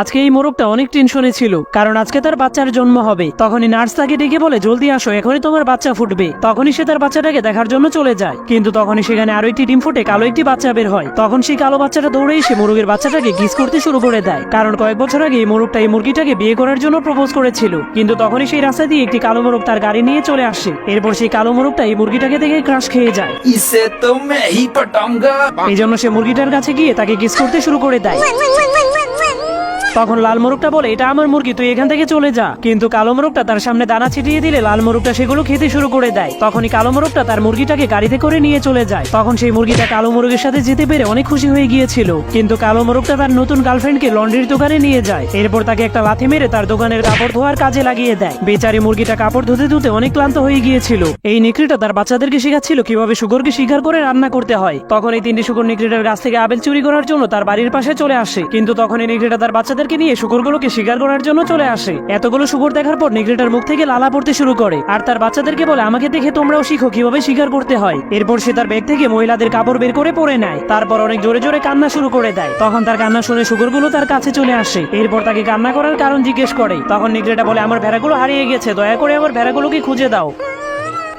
আজকে এই মোরগটা অনেক টেনশনে ছিল, কারণ আজকে তার বাচ্চার জন্ম হবে। তখনই নার্স তাকে ডেকে বলে, জলদি আসো, এখনই তোমার বাচ্চা ফুটবে। তখনই সে তার বাচ্চাটাকে দেখার জন্য চলে যায়, কিন্তু তখনই সেখানে আরো একটি ডিম ফুটে কালো একটি বাচ্চা বের হয়। তখন সেই কালো বাচ্চাটা দৌড়ে এসে মোরগের বাচ্চাটাকে কিস করতে শুরু করে দেয়, কারণ কয়েক বছর আগে এই মোরগটা এই মুরগিটাকে বিয়ে করার জন্য প্রপোজ করেছিল। কিন্তু তখনই সেই রাস্তা দিয়ে একটি কালো মোরগ তার গাড়ি নিয়ে চলে আসে। এরপর সেই কালো মোরগটা এই মুরগিটাকে দেখে ক্রাশ খেয়ে যায়। इसे तो मैं ही पटाऊंगा। এই জন্য সে মুরগিটার কাছে গিয়ে তাকে কিস করতে শুরু করে দেয়। তখন লাল মোরগটা বলে, এটা আমার মুরগি, তুই এখান থেকে চলে যা। কিন্তু কালো মোরগটা তার সামনে দানা ছিটিয়ে দিলে লাল মোরগটা সেগুলো খেতে শুরু করে দেয়। তখনই কালো মোরগটা তার মুরগিটাকে গাড়িতে করে নিয়ে চলে যায়। তখন সেই মুরগিটা কালো মোরগের সাথে যেতে পেরে অনেক খুশি হয়ে গিয়েছিল। কিন্তু কালো মোরগটা তার নতুন গার্লফ্রেন্ডকে লন্ড্রির দোকানে নিয়ে যায়। এরপর তাকে একটা লাথি মেরে তার দোকানের কাপড় ধোয়ার কাজে লাগিয়ে দেয়। বেচারি মুরগিটা কাপড় ধুতে ধুতে অনেক ক্লান্ত হয়ে গিয়েছিল। এই নেকড়েটা তার বাচ্চাদেরকে শেখাচ্ছিল কিভাবে শুকরকে শিকার করে রান্না করতে হয়। তখন এই তিনটি শুকর নেকড়েটার গাছ থেকে আপেল চুরি করার জন্য তার বাড়ির পাশে চলে আসে। কিন্তু তখন এই নেকড়েটা তার বাচ্চাদেরকে নিয়ে শুকরগুলো শিকার করার জন্য চলে আসে। এতগুলো শুকর দেখার পর নেকড়েটার মুখ থেকে লালা পড়তে শুরু করে, আর তার বাচ্চাদেরকে বলে, আমাকে দেখে তোমরাও শিখো কিভাবে শিকার করতে হয়। এরপর সে তার ব্যাগ থেকে মহিলাদের কাপড় বের করে পরে নেয়। তারপর অনেক জোরে জোরে কান্না শুরু করে দেয়। তখন তার কান্না শুনে শুকরগুলো তার কাছে চলে আসে। এরপর তাকে কান্না করার কারণ জিজ্ঞেস করে। তখন নেকড়েটা বলে, আমার ভেড়াগুলো হারিয়ে গেছে, দয়া করে আমার ভেড়াগুলোকে খুঁজে দাও।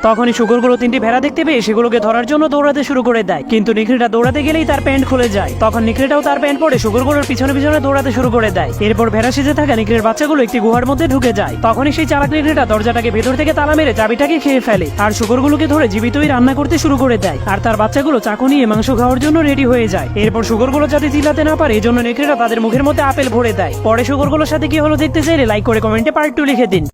তখনই শুকরগুলো তিনটি ভেড়া দেখতে পেয়ে সেগুলোকে ধরার জন্য দৌড়াতে শুরু করে দেয়। কিন্তু নেকড়েটা দৌড়াতে গেলেই তার প্যান্ট খুলে যায়। তখন নেকড়েটাও তার প্যান্ট পরে শুকরগুলোর পিছনে পিছনে দৌড়াতে শুরু করে দেয়। এরপর ভেড়া সেজে থাকা নেকড়ের বাচ্চাগুলো একটি গুহার মধ্যে ঢুকে যায়। তখনই সেই চালাক নেকড়েটা দরজাটাকে ভেতর থেকে তালা মেরে চাবিটাকে খেয়ে ফেলে, আর শুকরগুলোকে ধরে জীবিতই রান্না করতে শুরু করে দেয়। আর তার বাচ্চাগুলো চাকু নিয়ে মাংস খাওয়ার জন্য রেডি হয়ে যায়। এরপর শুকরগুলো যাতে চিল্লাতে না পারে এজন্য নেকড়েটা তাদের মুখের মধ্যে আপেল ভরে দেয়। পরে শুকরগুলোর সাথে কি হলো দেখতে চাইলে লাইক করে কমেন্টে পার্ট 2 লিখে দিন।